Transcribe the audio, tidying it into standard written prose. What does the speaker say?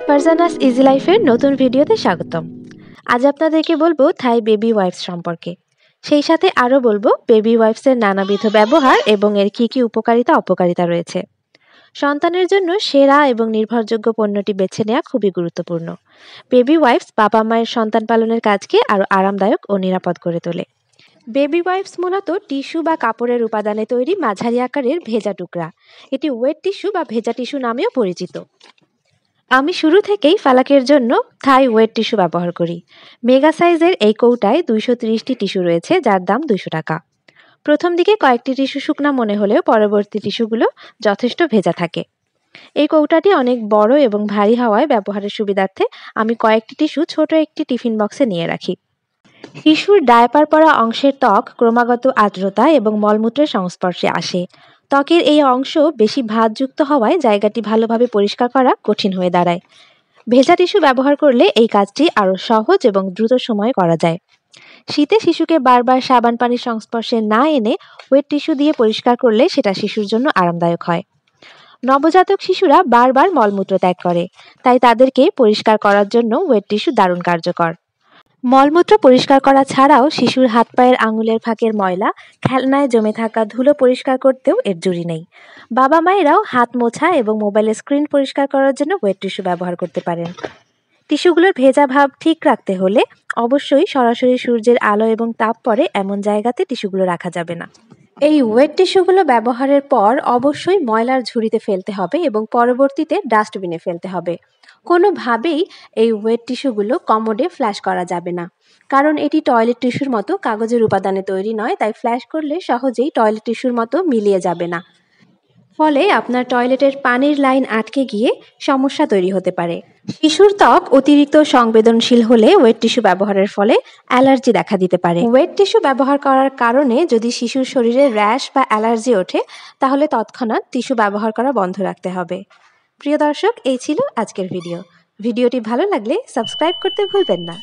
Farzana's easy লাইফের নতুন ভিডিওতে স্বাগতম। আজ আপনাদেরকে বলবো থাই বেবি ওয়াইপস সম্পর্কে। সেই সাথে আরও বলবো বেবি ওয়াইপসের নানাবিধ ব্যবহার এবং এর কী কী উপকারিতা অপকারিতা রয়েছে। সন্তানের জন্য সেরা এবং নির্ভরযোগ্য পণ্যটি বেছে নেওয়া খুবই গুরুত্বপূর্ণ। বেবি ওয়াইপস বাবা মায়ের সন্তান পালনের কাজকে আরও আরামদায়ক ও নিরাপদ করে তোলে। বেবি ওয়াইপস মূলত টিস্যু বা কাপড়ের উপাদানে তৈরি মাঝারি আকারের ভেজা টুকরা। এটি ওয়েট টিস্যু বা ভেজা টিস্যু নামেও পরিচিত। আমি শুরু থেকেই ফালাকের জন্য থাই ওয়েট টিস্যু ব্যবহার করি। মেগা সাইজের এই কৌটায় 230টি টিস্যু রয়েছে, যার দাম 200 টাকা। প্রথম দিকে কয়েকটি টিস্যু শুকনা মনে হলেও পরবর্তী টিস্যুগুলো যথেষ্ট ভেজা থাকে। এই কৌটাটি অনেক বড় এবং ভারী হওয়ায় ব্যবহারের সুবিধার্থে আমি কয়েকটি টিস্যু ছোট একটি টিফিন বক্সে নিয়ে রাখি। শিশুর ডায়াপার পরা অংশের ত্বক ক্রমাগত আর্দ্রতা এবং মলমূত্রের সংস্পর্শে আসে। ত্বকের এই অংশ বেশি ভাঁজযুক্ত হওয়ায় জায়গাটি ভালোভাবে পরিষ্কার করা কঠিন হয়ে দাঁড়ায়। ভেজা টিস্যু ব্যবহার করলে এই কাজটি আরও সহজ এবং দ্রুত সময়ে করা যায়। শীতে শিশুকে বারবার সাবান পানির সংস্পর্শে না এনে ওয়েট টিস্যু দিয়ে পরিষ্কার করলে সেটা শিশুর জন্য আরামদায়ক হয়। নবজাতক শিশুরা বারবার মলমূত্র ত্যাগ করে, তাই তাদেরকে পরিষ্কার করার জন্য ওয়েট টিস্যু দারুণ কার্যকর। মলমূত্র পরিষ্কার করা ছাড়াও শিশুর হাত পায়ের আঙুলের ফাঁকের ময়লা, খেলনায় জমে থাকা ধুলো পরিষ্কার করতেও এর জুড়ি নেই। বাবা মায়েরাও হাত মোছা এবং মোবাইলের স্ক্রিন পরিষ্কার করার জন্য ওয়েট টিস্যু ব্যবহার করতে পারেন। টিস্যুগুলোর ভেজা ভাব ঠিক রাখতে হলে অবশ্যই সরাসরি সূর্যের আলো এবং তাপ পড়ে এমন জায়গাতে টিস্যুগুলো রাখা যাবে না। এই ওয়েট টিস্যুগুলো ব্যবহারের পর অবশ্যই ময়লার ঝুড়িতে ফেলতে হবে এবং পরবর্তীতে ডাস্টবিনে ফেলতে হবে। কোনোভাবেই এই ওয়েট টিস্যুগুলো কমোডে ফ্ল্যাশ করা যাবে না, কারণ এটি টয়লেট টিস্যুর মতো কাগজের উপাদানে তৈরি নয়, তাই ফ্ল্যাশ করলে সহজেই টয়লেট টিস্যুর মতো মিলিয়ে যাবে না। ফলে আপনার টয়লেটের পানির লাইন আটকে গিয়ে সমস্যা তৈরি হতে পারে। শিশুর ত্বক অতিরিক্ত সংবেদনশীল হলে ওয়েট টিস্যু ব্যবহারের ফলে অ্যালার্জি দেখা দিতে পারে। ওয়েট টিস্যু ব্যবহার করার কারণে যদি শিশুর শরীরে র্যাশ বা অ্যালার্জি ওঠে, তাহলে তৎক্ষণাৎ টিস্যু ব্যবহার করা বন্ধ রাখতে হবে। প্রিয় দর্শক, এই ছিল আজকের ভিডিওটি ভালো লাগলে সাবস্ক্রাইব করতে ভুলবেন না।